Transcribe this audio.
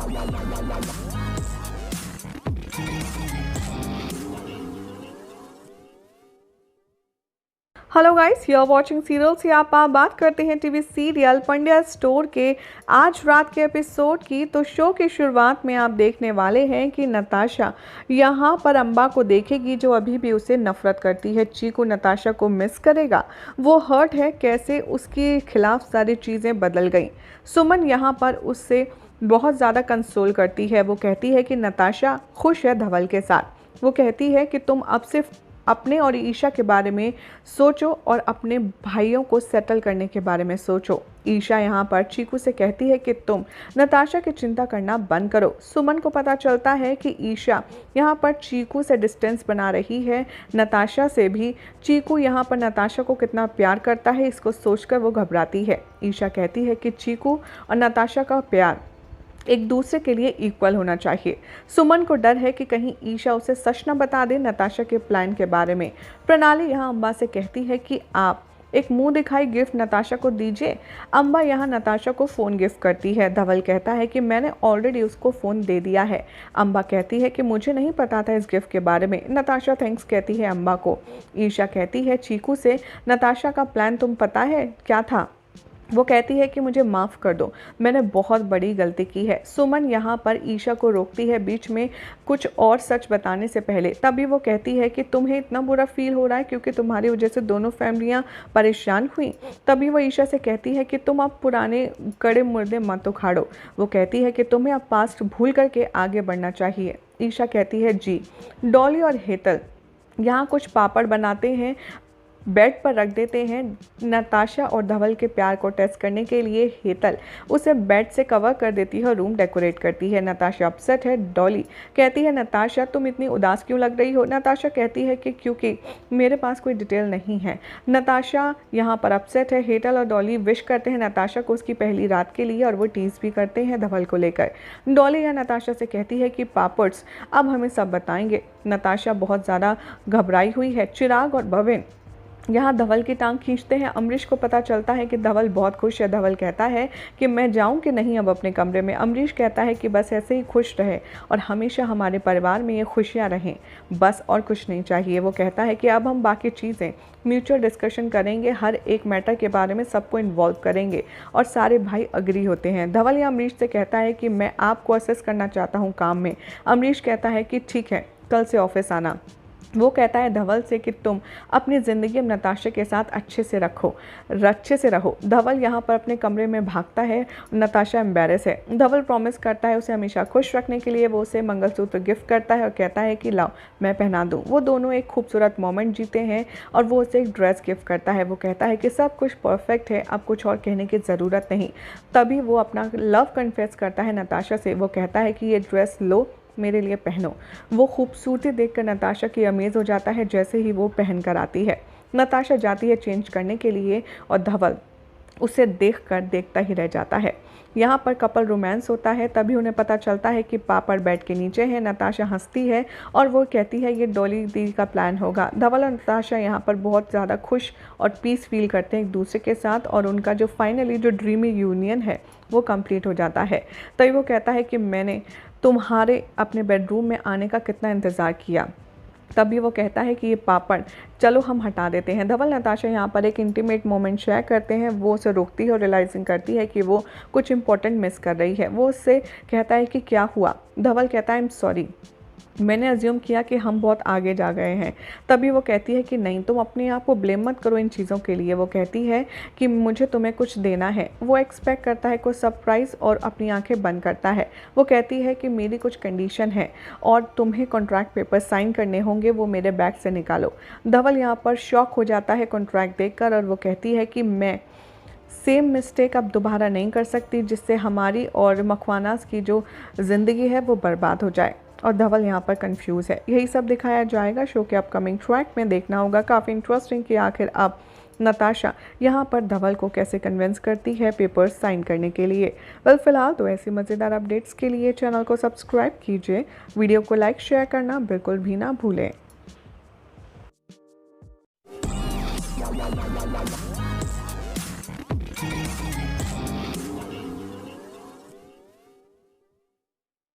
Hello guys, you are watching serials. यहाँ पर बात करते हैं टीवी सीरियल पंड्या स्टोर के आज रात के एपिसोड की। तो शो की शुरुआत में आप देखने वाले हैं कि नताशा यहाँ पर अम्बा को देखेगी जो अभी भी उसे नफरत करती है। चीकू नताशा को मिस करेगा, वो हर्ट है कैसे उसके खिलाफ सारी चीज़ें बदल गई। सुमन यहाँ पर उससे बहुत ज़्यादा कंसोल करती है। वो कहती है कि नताशा खुश है धवल के साथ। वो कहती है कि तुम अब सिर्फ अपने और ईशा के बारे में सोचो और अपने भाइयों को सेटल करने के बारे में सोचो। ईशा यहाँ पर चीकू से कहती है कि तुम नताशा की चिंता करना बंद करो। सुमन को पता चलता है कि ईशा यहाँ पर चीकू से डिस्टेंस बना रही है, नताशा से भी। चीकू यहाँ पर नताशा को कितना प्यार करता है इसको सोचकर वो घबराती है। ईशा कहती है कि चीकू और नताशा का प्यार एक दूसरे के लिए इक्वल होना चाहिए। सुमन को डर है कि कहीं ईशा उसे सच न बता दे नताशा के प्लान के बारे में। प्रणाली यहाँ अम्बा से कहती है कि आप एक मुंह दिखाई गिफ्ट नताशा को दीजिए। अम्बा यहाँ नताशा को फ़ोन गिफ्ट करती है। धवल कहता है कि मैंने ऑलरेडी उसको फ़ोन दे दिया है। अम्बा कहती है कि मुझे नहीं पता था इस गिफ्ट के बारे में। नताशा थैंक्स कहती है अम्बा को। ईशा कहती है चीकू से, नताशा का प्लान तुम पता है क्या था? वो कहती है कि मुझे माफ़ कर दो, मैंने बहुत बड़ी गलती की है। सुमन यहाँ पर ईशा को रोकती है बीच में कुछ और सच बताने से पहले। तभी वो कहती है कि तुम्हें इतना बुरा फील हो रहा है क्योंकि तुम्हारी वजह से दोनों फैमिलियाँ परेशान हुई। तभी वो ईशा से कहती है कि तुम अब पुराने कड़े मुर्दे मत उखाड़ो। वो कहती है कि तुम्हें अब पास्ट भूल करके आगे बढ़ना चाहिए। ईशा कहती है जी। डॉली और हेतल यहाँ कुछ पापड़ बनाते हैं, बेड पर रख देते हैं। नताशा और धवल के प्यार को टेस्ट करने के लिए हेतल उसे बेड से कवर कर देती है और रूम डेकोरेट करती है। नताशा अपसेट है। डॉली कहती है नताशा तुम इतनी उदास क्यों लग रही हो? नताशा कहती है कि क्योंकि मेरे पास कोई डिटेल नहीं है। नताशा यहाँ पर अपसेट है। हेतल और डॉली विश करते हैं नताशा को उसकी पहली रात के लिए और वो टीज भी करते हैं धवल को लेकर। डॉली या नताशा से कहती है कि पापड्स अब हमें सब बताएंगे। नताशा बहुत ज़्यादा घबराई हुई है। चिराग और भविन यहाँ धवल की टांग खींचते हैं। अमरीश को पता चलता है कि धवल बहुत खुश है। धवल कहता है कि मैं जाऊँ कि नहीं अब अपने कमरे में। अमरीश कहता है कि बस ऐसे ही खुश रहे और हमेशा हमारे परिवार में ये खुशियाँ रहें, बस और कुछ नहीं चाहिए। वो कहता है कि अब हम बाकी चीज़ें म्यूचुअल डिस्कशन करेंगे, हर एक मैटर के बारे में सबको इन्वॉल्व करेंगे और सारे भाई अग्री होते हैं। धवल या अमरीश से कहता है कि मैं आपको असेस करना चाहता हूँ काम में। अमरीश कहता है कि ठीक है, कल से ऑफिस आना। वो कहता है धवल से कि तुम अपनी ज़िंदगी में नताशा के साथ अच्छे से रहो। धवल यहाँ पर अपने कमरे में भागता है। नताशा एम्बेरस है। धवल प्रॉमिस करता है उसे हमेशा खुश रखने के लिए। वो उसे मंगलसूत्र गिफ्ट करता है और कहता है कि लाओ मैं पहना दूँ। वो दोनों एक खूबसूरत मोमेंट जीते हैं और वो उसे एक ड्रेस गिफ्ट करता है। वो कहता है कि सब कुछ परफेक्ट है, अब कुछ और कहने की ज़रूरत नहीं। तभी वो अपना लव कन्फेस करता है नताशा से। वो कहता है कि ये ड्रेस लो, मेरे लिए पहनो। वो खूबसूरती देखकर नताशा की अमेज़ हो जाता है जैसे ही वो पहन कर आती है। नताशा जाती है चेंज करने के लिए और धवल उसे देखकर देखता ही रह जाता है। यहाँ पर कपल रोमांस होता है। तभी उन्हें पता चलता है कि पापड़ बेड के नीचे है। नताशा हंसती है और वो कहती है ये डॉली दी का प्लान होगा। धवल और नताशा यहाँ पर बहुत ज़्यादा खुश और पीस फील करते हैं एक दूसरे के साथ और उनका जो फाइनली जो ड्रीमी यूनियन है वो कंप्लीट हो जाता है। तभी वो कहता है कि मैंने तुम्हारे अपने बेडरूम में आने का कितना इंतज़ार किया। तभी वो कहता है कि ये पापड़ चलो हम हटा देते हैं। धवल नताशा यहाँ पर एक इंटीमेट मोमेंट शेयर करते हैं। वो उसे रोकती है और रियलाइजिंग करती है कि वो कुछ इंपॉर्टेंट मिस कर रही है। वो उससे कहता है कि क्या हुआ? धवल कहता है आई एम सॉरी, मैंने अज्यूम किया कि हम बहुत आगे जा गए हैं। तभी वो कहती है कि नहीं, तुम अपने आप को ब्लेम मत करो इन चीज़ों के लिए। वो कहती है कि मुझे तुम्हें कुछ देना है। वो एक्सपेक्ट करता है कोई सरप्राइज़ और अपनी आंखें बंद करता है। वो कहती है कि मेरी कुछ कंडीशन है और तुम्हें कॉन्ट्रैक्ट पेपर साइन करने होंगे, वो मेरे बैग से निकालो। धवल यहाँ पर शॉक हो जाता है कॉन्ट्रैक्ट देखकर और वो कहती है कि मैं सेम मिस्टेक अब दोबारा नहीं कर सकती जिससे हमारी और मखवानास की जो ज़िंदगी है वो बर्बाद हो जाए। और धवल यहाँ पर कंफ्यूज है। यही सब दिखाया जाएगा शो के अपकमिंग ट्रैक में। देखना होगा, काफ़ी इंटरेस्टिंग कि आखिर अब नताशा यहाँ पर धवल को कैसे कन्विंस करती है पेपर्स साइन करने के लिए। फिलहाल तो ऐसी मज़ेदार अपडेट्स के लिए चैनल को सब्सक्राइब कीजिए, वीडियो को लाइक शेयर करना बिल्कुल भी ना भूलें।